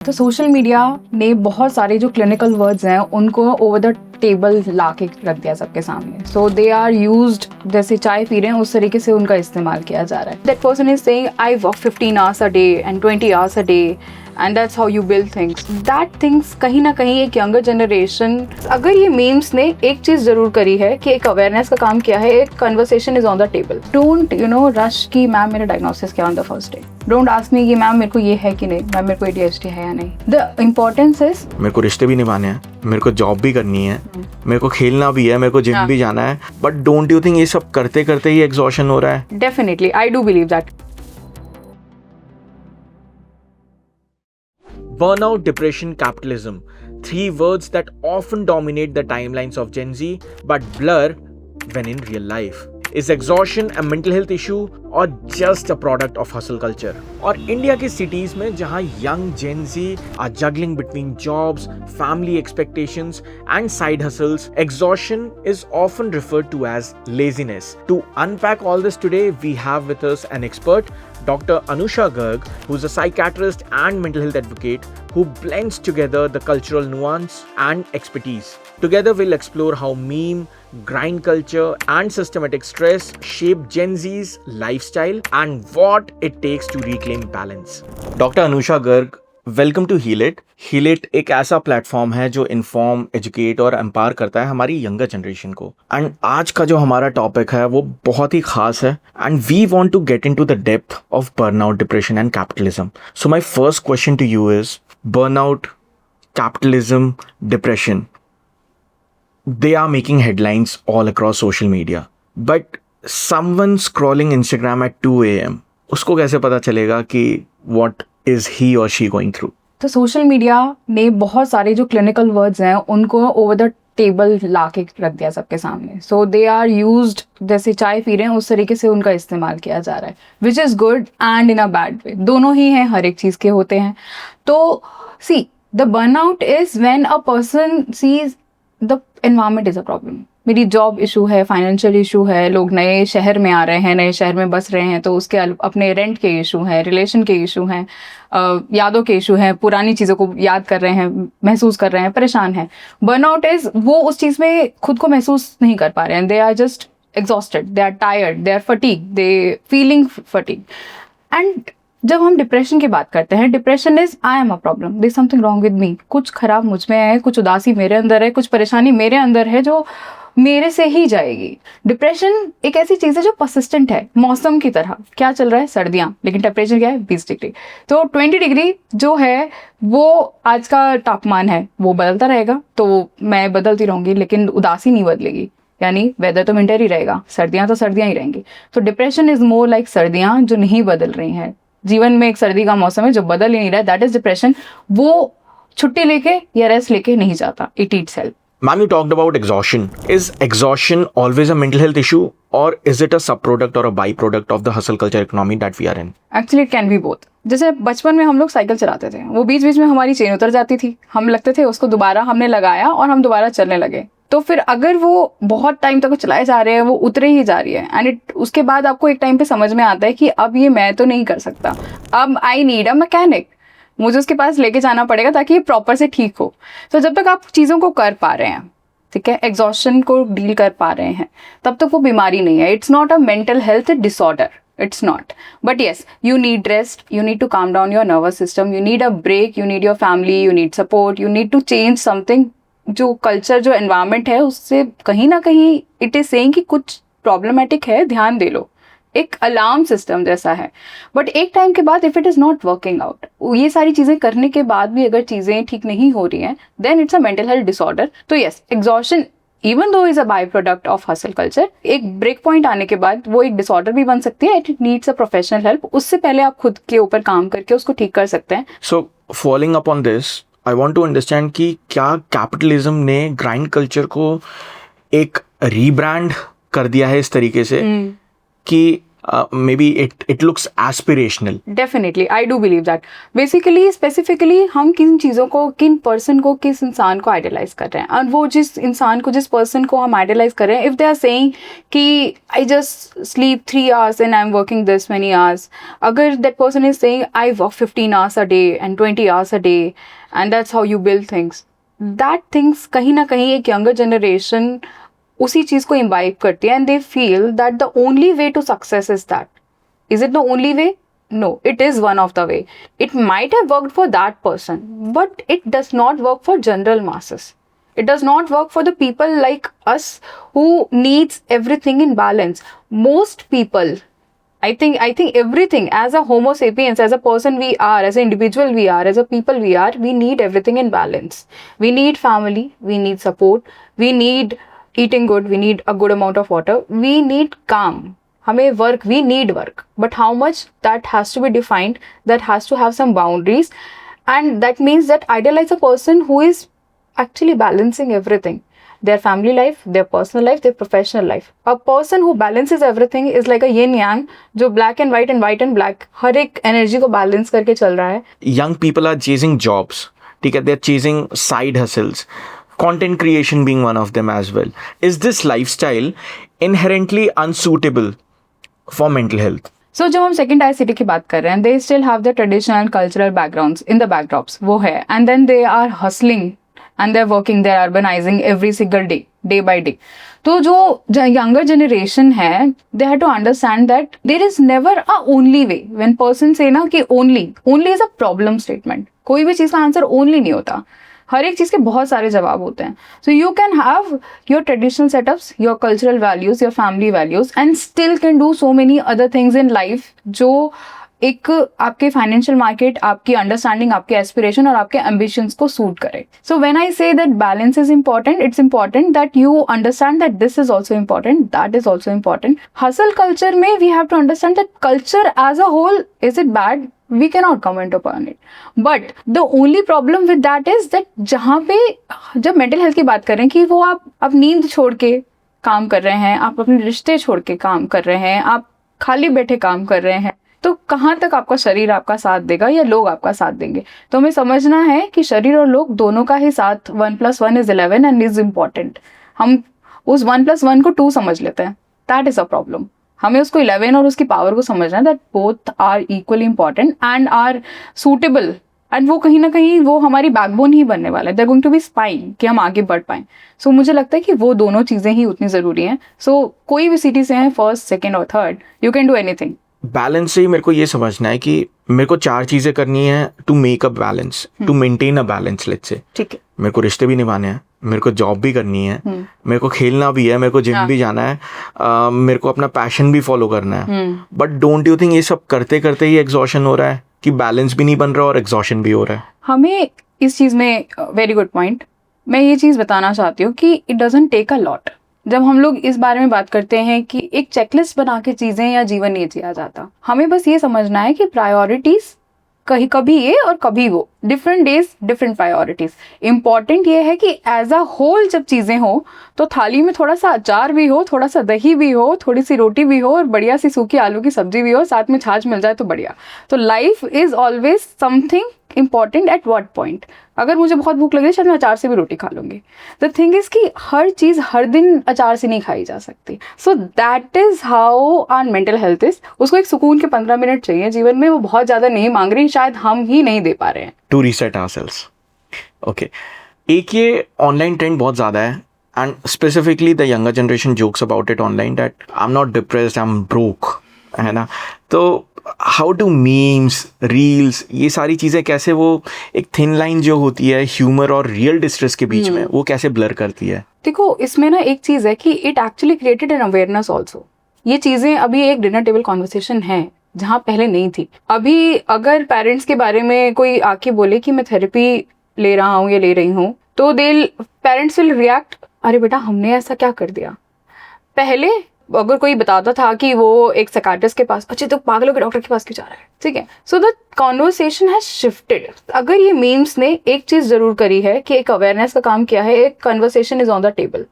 तो social media ने बहुत सारे जो क्लिनिकल वर्ड्स हैं उनको ओवर द टेबल ला के रख दिया सबके सामने. सो दे आर यूज्ड, जैसे चाय पी रहे हैं उस तरीके से उनका इस्तेमाल किया जा रहा है. That person is saying I work 15 hours a day and 20 hours a day and that's how you build things. That things कहीं ना कहीं एक यंगर जनरेशन, अगर ये मीम्स ने एक चीज़ ज़रूर करी है कि एक अवेयरनेस का काम किया है, एक conversation is on the table. Don't rush कि मैम मेरा डायग्नोसिस क्या on the first day. Don't ask me कि मैम मेरे को ये है कि नहीं, मैम मेरे को ADHD है या नहीं. द इम्पोर्टेंस इज मेरे को रिश्ते भी निभाने हैं, मेरे को जॉब भी करनी है, मेरे को खेलना भी है, मेरे को जिम भी जाना है. बट डोंट यू थिंक ये सब करते करते ही एग्जॉशन हो रहा है? Definitely I do believe that. Burnout, depression, capitalism. Three words that often dominate the timelines of Gen Z but blur when in real life. Is exhaustion a mental health issue or just a product of hustle culture? और India के cities में जहाँ young Gen Z are juggling between jobs, family expectations and side hustles, exhaustion is often referred to as laziness. To unpack all this today, we have with us an expert, Dr. Anusha Garg, who's a psychiatrist and mental health advocate who blends together the cultural nuance and expertise. Together we'll explore how meme, grind culture and systematic stress shape Gen Z's lifestyle and what it takes to reclaim balance. Dr. Anusha Garg, welcome to heal it. Heal it एक ऐसा platform है जो inform, educate और empower करता है हमारी younger generation को. And आज का जो हमारा टॉपिक है वो बहुत ही खास है and we want to get into the depth of burnout, depression and capitalism. So my first question to you is burnout, capitalism, depression, they are making headlines all across social media. But someone scrolling Instagram at 2 a.m. उसको कैसे पता चलेगा कि what is he or she going through? तो social media ने बहुत सारे जो क्लिनिकल वर्ड्स हैं उनको ओवर द टेबल ला के रख दिया सबके सामने. सो दे आर यूज्ड, जैसे चाय पी रहे हैं उस तरीके से उनका इस्तेमाल किया जा रहा है, which is good and in a bad way. दोनों ही हैं, हर एक चीज़ के होते हैं. तो see the burnout is when a person sees the environment is a problem. मेरी जॉब इशू है, फाइनेंशियल इशू है, लोग नए शहर में आ रहे हैं, नए शहर में बस रहे हैं तो उसके अपने रेंट के इशू हैं, रिलेशन के इशू हैं, यादों के इशू हैं, पुरानी चीज़ों को याद कर रहे हैं, महसूस कर रहे हैं, परेशान हैं. बर्नआउट इज वो उस चीज़ में खुद को महसूस नहीं कर पा रहे हैं. They are just exhausted, they are tired, they are fatigue, they feeling fatigue. And जब हम डिप्रेशन की बात करते हैं, depression is I am a problem, there something wrong with me. कुछ खराब मुझ में है, कुछ उदासी मेरे अंदर है, कुछ परेशानी मेरे अंदर है जो मेरे से ही जाएगी. डिप्रेशन एक ऐसी चीज़ है जो परसिस्टेंट है, मौसम की तरह. क्या चल रहा है? सर्दियाँ, लेकिन टेम्परेचर क्या है? 20 डिग्री. तो 20 डिग्री जो है वो आज का तापमान है, वो बदलता रहेगा तो मैं बदलती रहूँगी, लेकिन उदासी नहीं बदलेगी. यानी वेदर तो विंटर ही रहेगा, सर्दियाँ तो सर्दियाँ ही रहेंगी. तो डिप्रेशन इज मोर लाइक सर्दियाँ जो नहीं बदल रही हैं. जीवन में एक सर्दी का मौसम है जो बदल ही नहीं रहा है, दैट इज डिप्रेशन. वो छुट्टी लेके या रेस्ट लेके नहीं जाता, it eats help. Ma'am, you talked about exhaustion. Is exhaustion always a mental health issue or is it a subproduct or a byproduct of the hustle culture economy that we are in? Actually it can B both. जैसे बचपन में हम लोग cycle चलाते थे, वो बीच बीच में हमारी चेन उतर जाती थी, हम लगते थे उसको दोबारा हमने लगाया और हम दोबारा चलने लगे. तो फिर अगर वो बहुत टाइम तक चलाए जा रहे हैं, वो उतरे ही जा रही है एंड उसके बाद आपको एक टाइम पे समझ में आता है कि अब ये मैं तो नहीं कर सकता, अब आई नीड अ मैकेनिक, मुझे उसके पास लेके जाना पड़ेगा ताकि ये प्रॉपर से ठीक हो. तो जब तक आप चीज़ों को कर पा रहे हैं, ठीक है, एग्जॉस्शन को डील कर पा रहे हैं, तब तक वो बीमारी नहीं है. It's not a mental health disorder, it's not. But yes, you need rest, you need to calm down your nervous system, you need a break, you need your family, you need support, you need to change something. जो culture, जो environment है उससे कहीं ना कहीं it is saying कि कुछ problematic है, ध्यान दे लो. एक अलार्म सिस्टम जैसा है. बट एक टाइम के बाद if it is not working out, ये सारी चीज़ें करने के बाद भी अगर चीज़ें ठीक नहीं हो रही हैं, then it's a mental health disorder. तो yes, exhaustion even though is a by product of hustle culture, एक ब्रेक पॉइंट आने के बाद वो एक डिसऑर्डर भी बन सकती है. It needs a professional help. उससे पहले आप खुद के ऊपर काम करके उसको ठीक कर सकते हैं. So following up on this, I want to understand कि क्या कैपिटलिज्म ने ग्राइंड कल्चर को एक रीब्रांड कर दिया है इस तरीके से कि maybe it looks aspirational. Definitely I do believe that. Basically specifically हम किन चीज़ों को, किन पर्सन को, किस इंसान को आइडलाइज कर रहे हैं, और वो जिस इंसान को, जिस पर्सन को हम आइडलाइज कर रहे हैं, इफ़ दे आर सेइंग कि I just sleep 3 hours and I am working this many hours, अगर that person is saying I work 15 hours a day and 20 hours a day and that's how you build things, that things कहीं ना कहीं एक younger generation उसी चीज़ को imbibe करती है, and they feel that the only way to success is that. Is it the only way? No, it is one of the way. It might have worked for that person, but it does not work for general masses. It does not work for the people like us who needs everything in balance. Most people, I think everything, as a Homo sapiens, as a person we are, as an individual we are, as a people we are, we need everything in balance. We need family, we need support, we need eating good, we need a good amount of water, we need calm. हमें work, we need work, but how much that has to be defined, that has to have some boundaries, and that means that idealize a person who is actually balancing everything, their family life, their personal life, their professional life. A person who balances everything is like a yin yang, जो black and white and black, हर एक energy को balance करके चल रहा है. Young people are chasing jobs, ठीक है, they're chasing side hustles, content creation being one of them as well. Is this lifestyle inherently unsuitable for mental health? So जब हम सेकेंड टायर सिटी की बात कर रहे हैं, they still have the traditional cultural backgrounds in the backdrops, वो है, and then they are hustling and they're working, they're urbanizing every single day, day by day. तो जो younger generation है, they have to understand that there is never a only way. When person say ना कि only is a problem statement. कोई भी चीज़ का answer only नहीं होता, हर एक चीज़ के बहुत सारे जवाब होते हैं. So you can have your traditional setups, your cultural values, your family values, and still can do so many other things in life जो एक आपके फाइनेंशियल मार्केट, आपकी अंडरस्टैंडिंग, आपके एस्पिरेशन और आपके एम्बिशंस को सूट करे. सो when I say that balance is important, it's important that you understand that this is also important, that is also important. Hustle culture में we have to understand that culture as a whole, is it bad? We cannot comment upon it. But the only problem with that is that जहाँ पे जब mental health की बात करें कि वो आप नींद छोड़ के काम कर रहे हैं, आप अपने रिश्ते छोड़ के काम कर रहे हैं, आप खाली बैठे काम कर रहे हैं, तो कहाँ तक आपका शरीर आपका साथ देगा या लोग आपका साथ देंगे? तो हमें समझना है कि शरीर और लोग दोनों का ही साथ 1+1 is 11 and is important. हम उस 1+1 को 2 समझ लेते हैं. That is a problem. हमें उसको 11 और उसकी पावर को समझना है, that both are equally important and are suitable, and वो कहीं ना कहीं वो हमारी बैकबोन ही बनने वाला है. They are going to be spine कि हम आगे बढ़ पाएं. सो मुझे लगता है कि वो दोनों चीज़ें ही उतनी ज़रूरी हैं. सो कोई भी सिटी से हैं, फर्स्ट, सेकेंड और third, you can do anything. Balance से ही मेरे को ये समझना है कि मेरे को 4 चीज़ें करनी है to make a balance, to maintain a balance. Let's say ठीक है, मेरे को रिश्ते भी निभाने हैं, मेरे को जॉब भी करनी है, मेरे को खेलना भी है, मेरे को जिम भी जाना है, मेरे को अपना पैशन भी फॉलो करना है. बट डोंट यू थिंक ये सब करते करते ही एग्जॉशन हो रहा है कि बैलेंस भी नहीं बन रहा और एग्जॉशन भी हो रहा है? हमें इस चीज़ में, वेरी गुड पॉइंट, मैं ये चीज़ बताना चाहती हूँ कि it doesn't take a lot. जब हम लोग इस बारे में बात करते हैं कि एक चेकलिस्ट बना के चीज़ें या जीवन नहीं जिया जाता, हमें बस ये समझना है कि प्रायोरिटीज़ कहीं कभी ये और कभी वो, different days different priorities. Important ये है कि एज अ होल जब चीज़ें हो तो थाली में थोड़ा सा अचार भी हो, थोड़ा सा दही भी हो, थोड़ी सी रोटी भी हो और बढ़िया सी सूखी आलू की सब्जी भी हो, साथ में छाछ मिल जाए तो बढ़िया. तो life is always something important at what point. अगर मुझे बहुत भूख लग रही है, शायद मैं अचार से भी रोटी खा लूँगी. द थिंग इज़ कि हर चीज़ हर दिन अचार से नहीं खाई जा सकती. So that is how our mental health is. उसको एक सुकून के 15 मिनट चाहिए जीवन में, वो बहुत ज़्यादा नहीं मांग रही, शायद हम ही नहीं दे पा रहे हैं. To reset ourselves. ओके, एक ये ऑनलाइन ट्रेंड बहुत ज़्यादा है, and specifically the younger generation jokes about it online that I am not depressed, I am broke, है ना. तो हाउ डू मीम्स, रील्स, ये सारी चीज़ें कैसे वो एक थिन लाइन जो होती है ह्यूमर और रियल डिस्ट्रेस के बीच में, वो कैसे ब्लर करती है? देखो, इसमें ना एक चीज़ है कि it actually created an awareness also. ये चीज़ें अभी एक डिनर टेबल कॉन्वर्सेशन है जहाँ पहले नहीं थी. अभी अगर पेरेंट्स के बारे में कोई आके बोले कि मैं थेरेपी ले रहा हूँ या ले रही हूँ, तो पेरेंट्स विल रिएक्ट, अरे बेटा हमने ऐसा क्या कर दिया. पहले अगर कोई बताता था कि वो एक साइकियाट्रिस्ट के पास, अच्छा तो पागलों के डॉक्टर के पास क्यों जा रहा है, ठीक है. So the conversation has shifted. अगर ये मीम्स ने एक चीज़ ज़रूर करी है कि एक अवेयरनेस का काम किया है, एक conversation is on the table.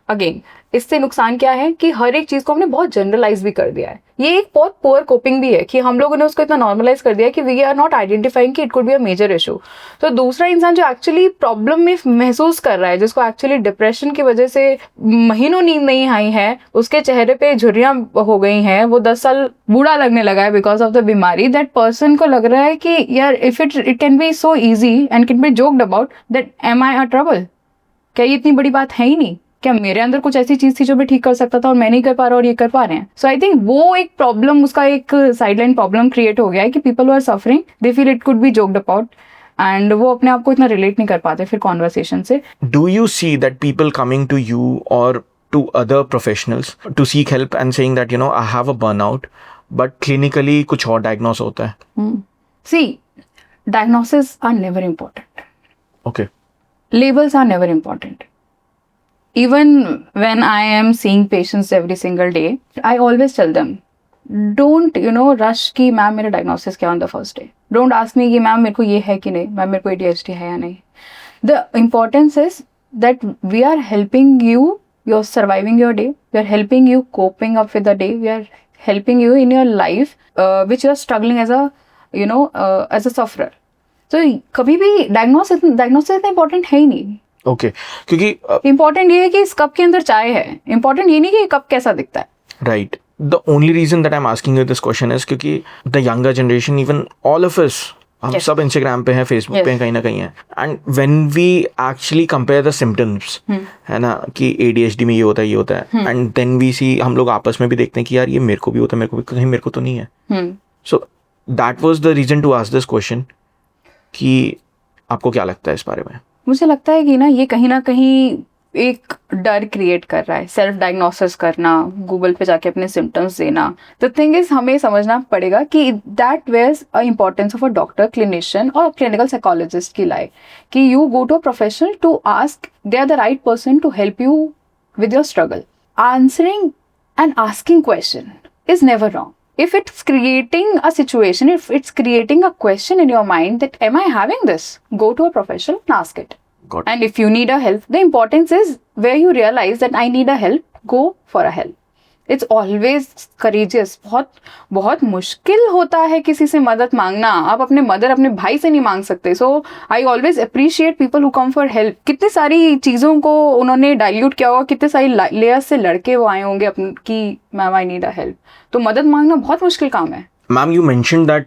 Again इससे नुकसान क्या है कि हर एक चीज को हमने बहुत जनरलाइज भी कर दिया है। ये एक बहुत पुअर कोपिंग भी है कि हम लोगों ने उसको इतना नॉर्मलाइज कर दिया है कि वी आर नॉट आइडेंटिफाइंग कि it could be a major issue. तो दूसरा इंसान जो एक्चुअली प्रॉब्लम में महसूस कर रहा है, जिसको एक्चुअली डिप्रेशन की वजह से महीनों नींद नहीं आई है, उसके चेहरे पे झुर्रियां हो गई हैं, वो 10 साल बूढ़ा लगने लगा है बिकॉज ऑफ द बीमारी, दैट पर्सन को लग रहा है कि यार if it can be so easy and can be joked about that am I a trouble, क्या ये इतनी बड़ी बात है ही नहीं? क्या मेरे अंदर कुछ ऐसी चीज थी जो मैं ठीक कर सकता था और मैं नहीं कर पा रहा और ये कर पा रहे हैं? सो आई थिंक वो एक प्रॉब्लम, उसका एक साइडलाइन प्रॉब्लम क्रिएट हो गया है कि people who are suffering they feel it could be joked about and वो अपने आप को इतना रिलेट नहीं कर पाते फिर कॉन्वर्सेशन से। Do you see that people coming to you or to other professionals to seek help and saying that, you know, I have a burnout, but clinically कुछ और diagnose होता है? See, diagnoses are never important. Okay. Labels are never important. Even when I am seeing patients every single day, I always tell them, don't rush कि ma'am मेरा diagnosis क्या on the first day. Don't ask me कि ma'am मेरे को ये है कि नहीं, मैम मेरे को ADHD है या नहीं. The importance is that we are helping you, you're surviving your day, we are helping you coping up with the day, we are helping you in your life which you are struggling as a as a sufferer. तो कभी भी diagnosis इतना important है ही नहीं। Okay, क्योंकि important ये है कि इस कप के अंदर चाय है, इंपॉर्टेंट ये नहीं कि कप कैसा दिखता है। Right, the only reason that I am asking you this question is क्योंकि the younger generation, even all of us, हम सब इंस्टाग्राम पे हैं, फेसबुक पे हैं, कहीं ना कहीं है, and when we actually compare the symptoms, है ना, कि ADHD में ये होता है, एंड देन वी सी, हम लोग आपस में भी देखते हैं कि यार ये मेरे को भी होता है, मेरे को भी, कहीं मेरे को तो नहीं है। So that was the reason to ask this question कि आपको क्या लगता है इस बारे में? मुझे लगता है कि ना ये कहीं ना कहीं एक डर क्रिएट कर रहा है, सेल्फ डायग्नोसिस करना, गूगल पे जाके अपने सिम्टम्स देना। द थिंग इज हमें समझना पड़ेगा कि that where's a importance of a doctor, clinician और क्लिनिकल साइकोलॉजिस्ट की लाइफ, कि you go to a professional to ask, they are the right person to help you with your struggle. Answering and asking question is never wrong. If it's creating a situation, if it's creating a question in your mind that am I having this, go to a professional and ask it. Got it. And if you need a help, the importance is where you realize that I need a help, go for a help. It's always courageous. बहुत मुश्किल होता है किसी से मदद मांगना। आप अपने मदर, अपने भाई से नहीं मांग सकते. So I always appreciate people who come for help. कितनी सारी चीज़ों को उन्होंने डाइल्यूट किया होगा, कितने सारी लेयर्स से लड़के वो आए होंगे अपने कि ma'am I need a help. तो मदद मांगना बहुत मुश्किल काम है. Ma'am, you mentioned that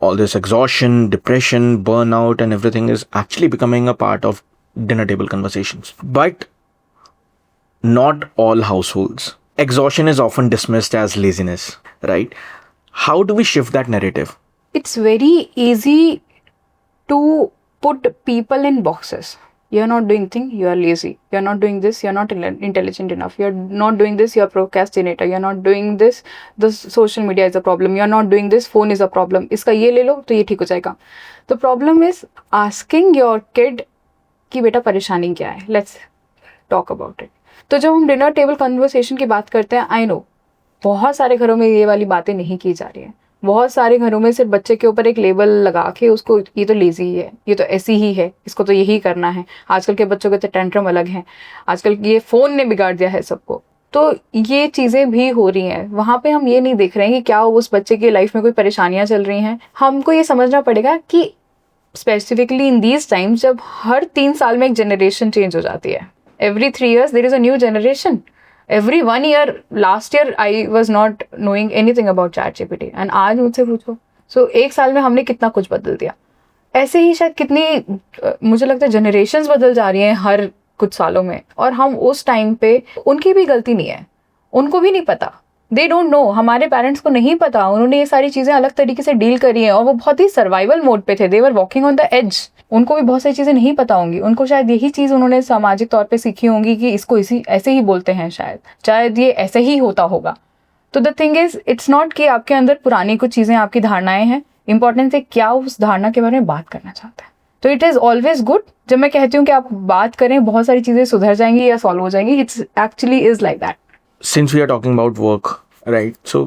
all this exhaustion, depression, burnout and everything is actually becoming a part of dinner table conversations. But not all households. Exhaustion is often dismissed as laziness, right? How do we shift that narrative? It's very easy to put people in boxes. You're not doing things, you are lazy. You're not doing this, you're not intelligent enough. You're not doing this, you're a procrastinator. You're not doing this, the social media is a problem. You're not doing this, phone is a problem. इसका ये ले लो तो ये ठीक हो जाएगा. The problem is asking your kid कि बेटा परेशानी क्या है. Let's talk about it. तो जब हम डिनर टेबल कन्वर्सेशन की बात करते हैं, आई नो बहुत सारे घरों में ये वाली बातें नहीं की जा रही हैं. बहुत सारे घरों में सिर्फ बच्चे के ऊपर एक लेबल लगा के उसको, ये तो लेजी है, ये तो ऐसी ही है, इसको तो यही करना है. आजकल के बच्चों के तो टेंट्रम अलग हैं. आजकल ये फ़ोन ने बिगाड़ दिया है सबको. तो ये चीज़ें भी हो रही हैं. वहाँ पे हम ये नहीं देख रहे हैं कि क्या उस बच्चे की लाइफ में कोई परेशानियाँ चल रही हैं. हमको ये समझना पड़ेगा कि स्पेसिफिकली इन दीज टाइम्स, जब हर 3 साल में एक जनरेशन चेंज हो जाती है. Every 3 years there is a new generation. Every 1 year, last year I was not knowing anything about ChatGPT and आज मुझसे पूछो. So 1 साल में हमने कितना कुछ बदल दिया. ऐसे ही शायद कितनी मुझे लगता है जनरेशन्स बदल जा रही हैं हर कुछ सालों में, और हम उस टाइम पे, उनकी भी गलती नहीं है, उनको भी नहीं पता. They don't know. हमारे पेरेंट्स को नहीं पता. उन्होंने ये सारी चीज़ें अलग तरीके से डील करी हैं और वो बहुत ही सर्वाइवल मोड पे थे. They were walking on the edge. उनको भी बहुत सारी चीज़ें नहीं पता होंगी. उनको शायद यही चीज़ उन्होंने सामाजिक तौर पे सीखी होंगी कि इसको ऐसे ही बोलते हैं, शायद ये ऐसे ही होता होगा. तो the thing is, it's not कि आपके अंदर पुरानी कुछ चीज़ें, आपकी धारणाएं हैं. इंपॉर्टेंट है क्या उस धारणा के बारे में बात करना चाहता है. तो इट इज़ ऑलवेज गुड. जब मैं कहती हूँ कि आप बात करें, बहुत सारी चीज़ें सुधर जाएंगी या सॉल्व हो जाएंगी. It's actually is like that. Since we are talking about work, right? So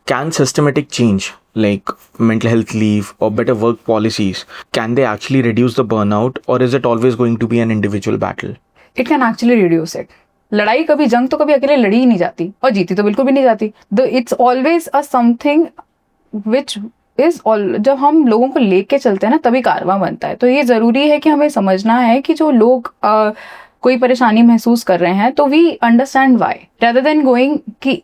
can systematic change like mental health leave or better work policies, can they actually reduce the burnout, or is it always going to be an individual battle? It can actually reduce it. लड़ाई कभी, जंग तो कभी अकेले लड़ी ही नहीं जाती, और जीती तो बिल्कुल भी नहीं जाती. It's always a something which is all, जब हम लोगों को लेके चलते हैं ना तभी कारवां बनता है. तो ये ज़रूरी है कि हमें समझना है कि जो लोग कोई परेशानी महसूस कर रहे हैं तो we understand why rather than going कि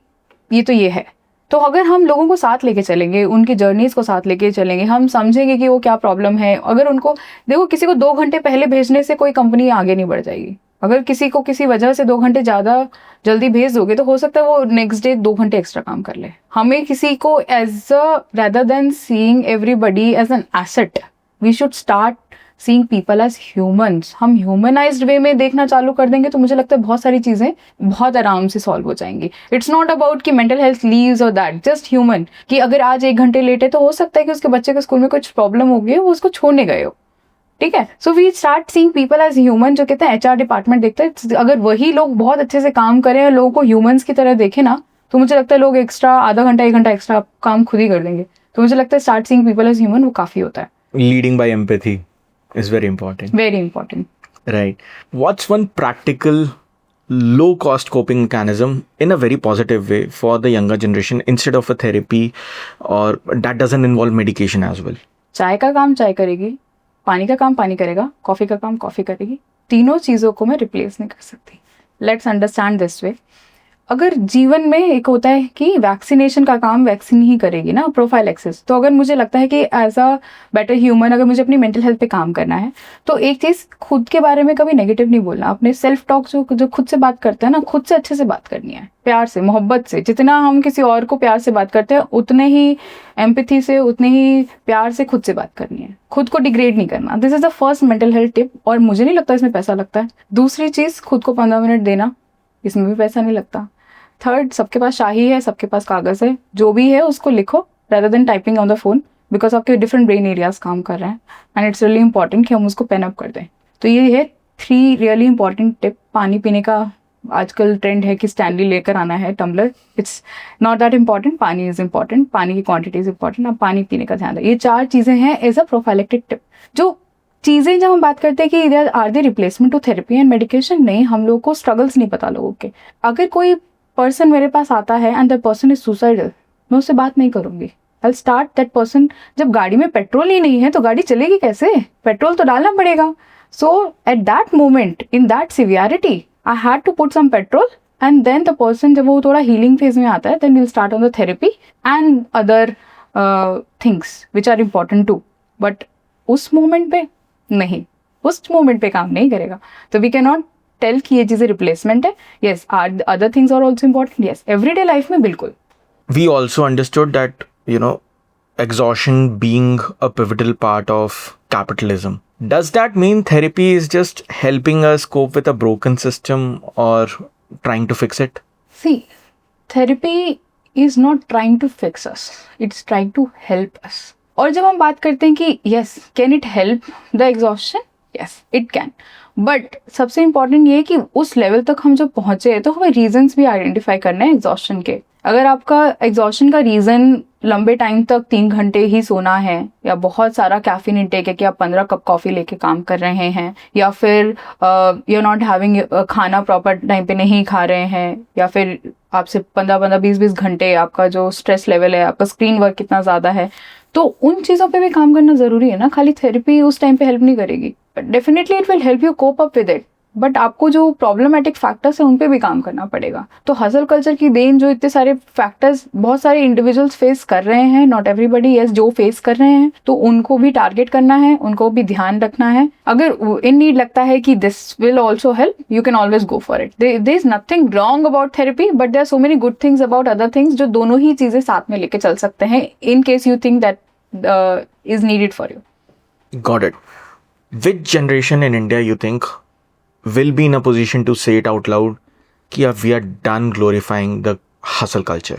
ये तो ये है. तो अगर हम लोगों को साथ लेके चलेंगे, उनकी जर्नीज को साथ लेके चलेंगे, हम समझेंगे कि वो क्या प्रॉब्लम है. अगर उनको देखो, किसी को 2 घंटे पहले भेजने से कोई कंपनी आगे नहीं बढ़ जाएगी. अगर किसी को किसी वजह से 2 घंटे ज़्यादा जल्दी भेज दोगे तो हो सकता है वो नेक्स्ट डे 2 घंटे एक्स्ट्रा काम कर ले. हमें किसी को as a rather than seeing everybody as an asset, we should start seeing people as humans. हम ह्यूमनाइज्ड वे में देखना चालू कर देंगे तो मुझे लगता है बहुत सारी चीज़ें बहुत आराम से सॉल्व हो जाएंगी. इट्स नॉट अबाउट कि मेंटल हेल्थ लीव्स और दैट, जस्ट ह्यूमन. कि अगर आज 1 घंटे लेट है तो हो सकता है कि उसके बच्चे के स्कूल में कुछ प्रॉब्लम हो गई है, वो उसको छोड़ने गए हो. ठीक है. So we start seeing people as human. जो कहते हैं एचआर डिपार्टमेंट देखते हैं, अगर वही लोग बहुत अच्छे से काम करें और लोगों को ह्यूमंस की तरह देखें ना, तो मुझे लगता है लोग एक्स्ट्रा आधा घंटा 1 घंटा एक्स्ट्रा काम खुद ही कर देंगे. तो मुझे लगता है start seeing people as human, वो काफ़ी होता है. Leading by empathy is very important. Very important. Right. What's one practical low cost coping mechanism in a very positive way for the younger generation instead of a therapy, or that doesn't involve medication as well? चाय का काम चाय करेगी, पानी का काम पानी करेगा, कॉफ़ी का काम कॉफ़ी करेगी. तीनों चीज़ों को मैं रिप्लेस नहीं कर सकती. Let's understand this way. अगर जीवन में एक होता है कि वैक्सीनेशन का काम वैक्सीन ही करेगी ना, प्रोफाइलैक्सिस. तो अगर मुझे लगता है कि एज अ बेटर ह्यूमन अगर मुझे अपनी मेंटल हेल्थ पे काम करना है, तो एक चीज़, खुद के बारे में कभी नेगेटिव नहीं बोलना. अपने सेल्फ टॉक जो खुद से बात करते हैं ना, खुद से अच्छे से बात करनी है, प्यार से, मोहब्बत से. जितना हम किसी और को प्यार से बात करते हैं उतने ही एम्पैथी से, उतने ही प्यार से खुद से बात करनी है. खुद को डिग्रेड नहीं करना. This is the first mental health tip, और मुझे नहीं लगता इसमें पैसा लगता है. दूसरी चीज़, खुद को 15 मिनट देना, इसमें भी पैसा नहीं लगता. थर्ड, सबके पास शाही है, सबके पास कागज़ है, जो भी है उसको लिखो rather than typing on the phone, because आपके डिफरेंट ब्रेन एरियाज काम कर रहे हैं एंड इट्स रियली इंपॉर्टेंट कि हम उसको पेन अप कर दें. तो ये है 3 रियली इंपॉर्टेंट टिप. पानी पीने का आजकल ट्रेंड है कि स्टैनली लेकर आना है tumbler. It's not that important. पानी इज इंपॉर्टेंट, पानी की क्वांटिटी इज इंपॉर्टेंट. आप पानी पीने का ध्यान दें. ये 4 चीज़ें हैं एज अ प्रोफाइलेक्टिक टिप. जो चीज़ें जब हम बात करते हैं कि are they replacement to therapy and medication, नहीं, हम लोगों को स्ट्रगल्स नहीं पता लोगों के. अगर कोई पर्सन मेरे पास आता है and that person is suicidal, मैं उससे बात नहीं करूंगी. I start that person. जब गाड़ी में पेट्रोल ही नहीं है तो गाड़ी चलेगी कैसे? पेट्रोल तो डालना पड़ेगा. So at that moment, in that severity, I had to put some petrol and then the person, जब वो थोड़ा हीलिंग फेज में आता है, then will start on the therapy and other things which are important too. But उस moment पे नहीं, उस मोमेंट पे काम नहीं करेगा. तो वी कैन नॉट टेल कि ये चीज़ें रिप्लेसमेंट है. Yes, other things are also important. Yes, everyday life में बिल्कुल. We also understood that, exhaustion being a pivotal part of capitalism. Does that mean therapy is just helping us cope with a broken system or trying to fix it? See, therapy is not trying to fix us. It's trying to help us. और जब हम बात करते हैं कि yes, can it help the exhaustion? Yes, it can. But सबसे important ये है कि उस लेवल तक हम जब पहुँचे तो हमें रीजंस भी आइडेंटिफाई करने हैं एग्जॉस्शन के. अगर आपका एग्जॉस्शन का रीज़न लंबे टाइम तक 3 घंटे ही सोना है, या बहुत सारा कैफीन इंटेक है कि आप 15 कप कॉफ़ी लेके काम कर रहे हैं, या फिर यू आर नॉट हैविंग खाना प्रॉपर टाइम पे नहीं खा रहे हैं, या फिर आपसे 15-15, 20-20 घंटे आपका जो स्ट्रेस लेवल है, आपका स्क्रीन वर्क कितना ज़्यादा है, तो उन चीज़ों पे भी काम करना ज़रूरी है ना. खाली थेरेपी उस टाइम पे हेल्प नहीं करेगी. Definitely it will help you cope up with it, but आपको जो प्रॉब्लमेटिक फैक्टर्स है उन पे भी काम करना पड़ेगा. तो हसल कल्चर की देन जो इतने सारे फैक्टर्स बहुत सारे इंडिविजुअल्स फेस कर रहे हैं, नॉट एवरीबडी यस, जो फेस कर रहे हैं, तो उनको भी टारगेट करना है, उनको भी ध्यान रखना है. अगर इन नीड लगता है कि this will also help, you can always go for it. There is nothing wrong about therapy, but there are so many good things about other things, जो दोनों ही चीज़ें साथ में लेके चल सकते हैं in case you think that is needed for you. Got it. Which generation in India you think will be in a position to say it out loud कि अब we are done glorifying the hustle culture?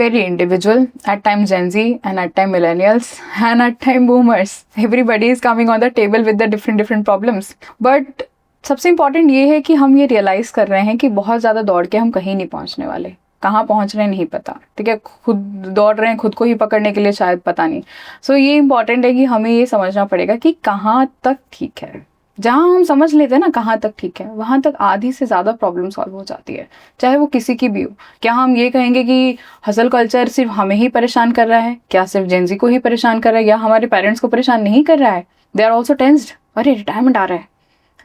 Very individual. At times Gen Z, and at times millennials, and at times boomers. Everybody is coming on the table with the different problems. But सबसे important ये है कि हम ये realize कर रहे हैं कि बहुत ज़्यादा दौड़ के हम कहीं नहीं पहुँचने वाले. कहाँ पहुँच रहे हैं नहीं पता. ठीक है, खुद दौड़ रहे हैं खुद को ही पकड़ने के लिए, शायद पता नहीं. सो ये इम्पॉर्टेंट है कि हमें ये समझना पड़ेगा कि कहाँ तक ठीक है. जहाँ हम समझ लेते हैं ना कहाँ तक ठीक है, वहाँ तक आधी से ज़्यादा प्रॉब्लम सॉल्व हो जाती है, चाहे वो किसी की भी हो। क्या हम ये कहेंगे कि हसल कल्चर सिर्फ हमें ही परेशान कर रहा है? क्या सिर्फ जेंजी को ही परेशान कर रहा है, या हमारे पेरेंट्स को परेशान नहीं कर रहा है? दे आर ऑल्सो टेंस्ड, अरे रिटायरमेंट आ रहा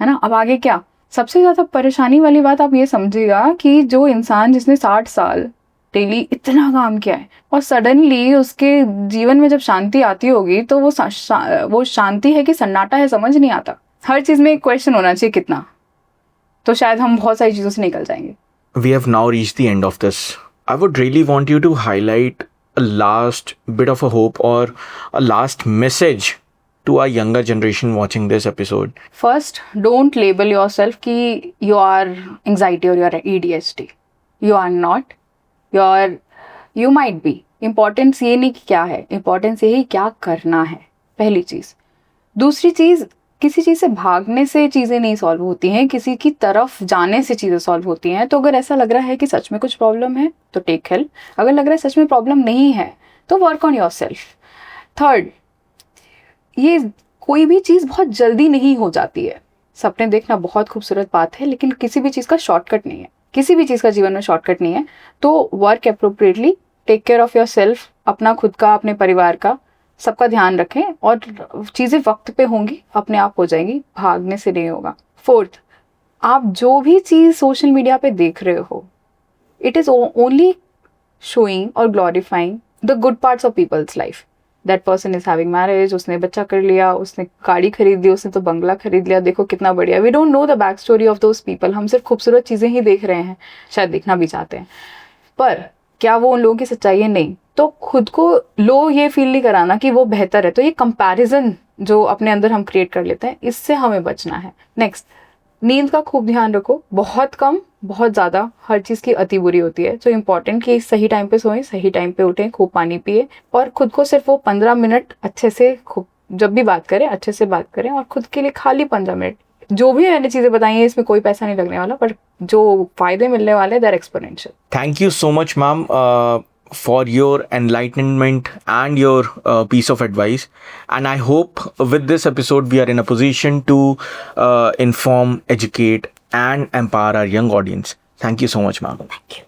है ना, अब आगे क्या? सबसे ज़्यादा परेशानी वाली बात आप ये समझिएगा कि जो इंसान जिसने 60 साल डेली इतना काम किया है और सडनली उसके जीवन में जब शांति आती होगी, तो वो शांति है कि सन्नाटा है समझ नहीं आता। हर चीज़ में एक क्वेश्चन होना चाहिए कितना, तो शायद हम बहुत सारी चीज़ों से निकल जाएंगे। We have now reached the end of this. I would really want you to highlight a last bit of a hope or a last message to our younger generation watching this episode. First, don't label yourself कि you are anxiety और you are ADHD. You are not, you might be. Importance ये नहीं कि क्या है, importance यही क्या करना है, पहली चीज़। दूसरी चीज़, किसी चीज़ से भागने से चीज़ें नहीं सॉल्व होती हैं, किसी की तरफ जाने से चीज़ें सॉल्व होती हैं। तो अगर ऐसा लग रहा है कि सच में कुछ प्रॉब्लम है तो टेक हेल्प, अगर लग रहा है सच में प्रॉब्लम नहीं है तो work on your self. Third, ये कोई भी चीज़ बहुत जल्दी नहीं हो जाती है। सपने देखना बहुत खूबसूरत बात है, लेकिन किसी भी चीज़ का शॉर्टकट नहीं है, किसी भी चीज़ का जीवन में शॉर्टकट नहीं है। तो work appropriately, take care of yourself, अपना खुद का, अपने परिवार का, सबका ध्यान रखें, और चीज़ें वक्त पे होंगी, अपने आप हो जाएंगी, भागने से नहीं होगा। फोर्थ, आप जो भी चीज़ सोशल मीडिया पे देख रहे हो, इट इज़ ओनली शोइंग और glorifying the good parts of people's life. That person is having marriage, उसने बच्चा कर लिया, उसने गाड़ी खरीद ली, उसने तो बंगला खरीद लिया, देखो कितना बढ़िया। We don't know the back story of those people. हम सिर्फ खूबसूरत चीज़ें ही देख रहे हैं, शायद देखना भी चाहते हैं, पर क्या वो उन लोगों की सच्चाई है? नहीं। तो खुद को लो ये फील नहीं कराना कि वो बेहतर है। तो ये कंपैरिजन जो अपने अंदर हम क्रिएट कर लेते हैं, इससे हमें बचना है। नेक्स्ट, नींद का खूब ध्यान रखो, बहुत कम, बहुत ज़्यादा, हर चीज़ की अति बुरी होती है। तो इम्पॉर्टेंट कि सही टाइम पे सोएं, सही टाइम पे उठें, खूब पानी पिए, और खुद को सिर्फ वो 15 मिनट अच्छे से, खूब जब भी बात करें अच्छे से बात करें, और खुद के लिए खाली 15 मिनट। जो भी मैंने चीज़ें बताई हैं, इसमें कोई पैसा नहीं लगने वाला, पर जो फ़ायदे मिलने वाले they are exponential. Thank you so much, ma'am, for your enlightenment and your piece of advice. And I hope with this episode we are in a position to inform, educate, and empower our young audience. Thank you so much, ma'am. Thank you.